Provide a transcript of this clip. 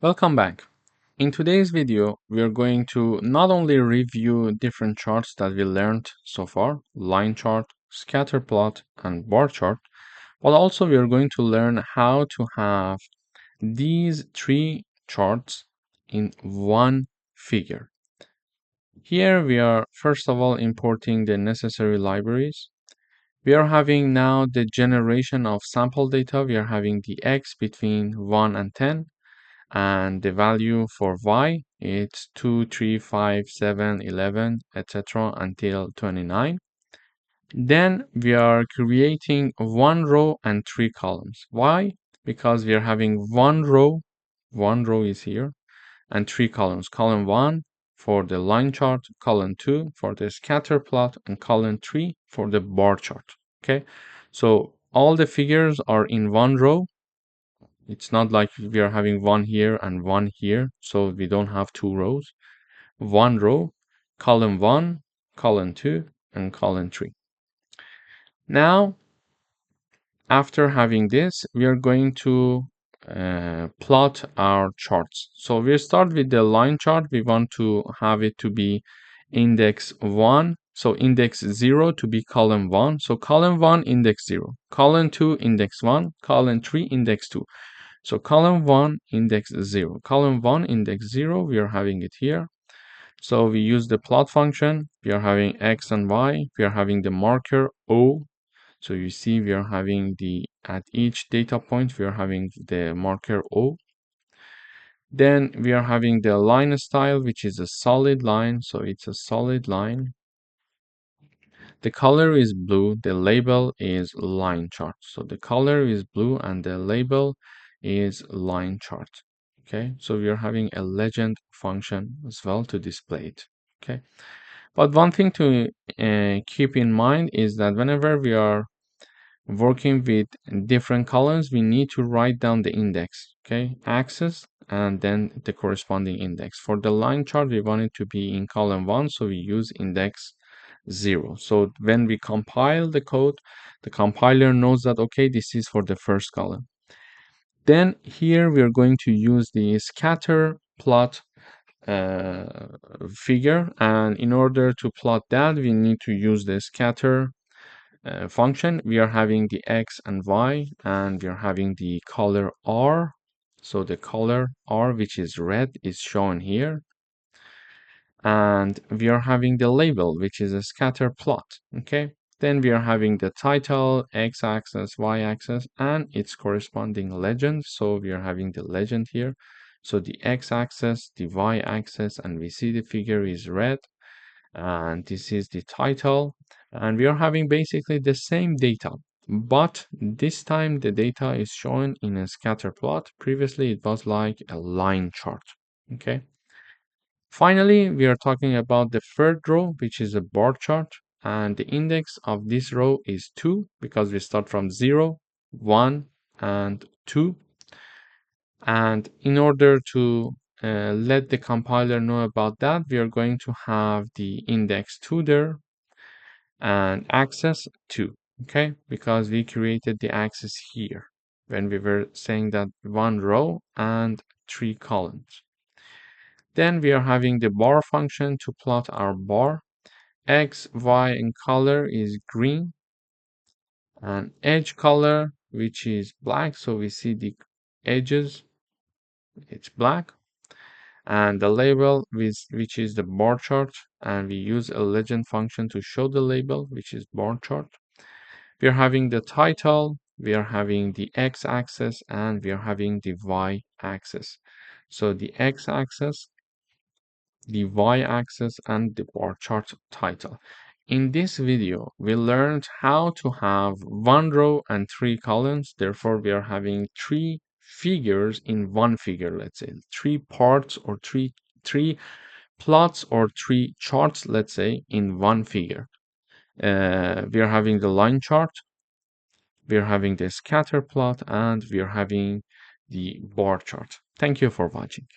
Welcome back. In today's video, we are going to not only review different charts that we learned so far, line chart, scatter plot, and bar chart, but also we are going to learn how to have these three charts in one figure. Here we are first of all importing the necessary libraries. We are having now the generation of sample data. We are having the x between 1 and 10. And the value for y it's 2, 3, 5, 7, 11, etc. until 29. Then we are creating one row and three columns. Why? Because we are having one row is here, and three columns. Column 1 for the line chart, column 2 for the scatter plot, and column 3 for the bar chart. Okay, so all the figures are in one row. It's not like we are having one here and one here, so we don't have two rows. One row, column 1, column 2, and column 3. Now, after having this, we are going to plot our charts. So we start with the line chart. We want to have it to be index 1. So index 0 to be column 1. So column 1, index 0. Column 2, index 1. Column 3, index 2. So column 1, index 0. Column 1, index 0, we are having it here. So we use the plot function. We are having x and y. We are having the marker O. So you see we are having at each data point, we are having the marker O. Then we are having the line style, which is a solid line. So it's a solid line. The color is blue. The label is line chart. So the color is blue and the label is line chart. Okay, so we are having a legend function as well to display it. Okay, but one thing to keep in mind is that whenever we are working with different columns, we need to write down the index, okay, axis, and then the corresponding index. For the line chart, we want it to be in column 1, so we use index 0. So when we compile the code, the compiler knows that, okay, this is for the first column. Then here we are going to use the scatter plot figure, and in order to plot that, we need to use the scatter function. We are having the x and y, and we are having the color R. So the color R, which is red, is shown here. And we are having the label, which is a scatter plot. Okay, then we are having the title, x-axis, y-axis, and its corresponding legend. So we are having the legend here. So the x-axis, the y-axis, and we see the figure is red, and this is the title. And we are having basically the same data, but this time the data is shown in a scatter plot. Previously it was like a line chart. Okay, finally we are talking about the third row, which is a bar chart, and the index of this row is 2 because we start from 0, 1, and 2. And in order to let the compiler know about that, we are going to have the index 2 there and axis 2, okay, because we created the axis here when we were saying that one row and three columns. Then we are having the bar function to plot our bar. X, Y, and color is green, and edge color, which is black, so we see the edges, it's black, and the label, which is the bar chart, and we use a legend function to show the label, which is bar chart. We are having the title, we are having the x-axis, and we are having the y-axis. So the x-axis, the y-axis, and the bar chart title. In this video, we learned how to have one row and three columns. Therefore, we are having three figures in one figure, let's say, three parts or three plots or three charts, let's say, in one figure. We are having the line chart, we are having the scatter plot, and we are having the bar chart. Thank you for watching.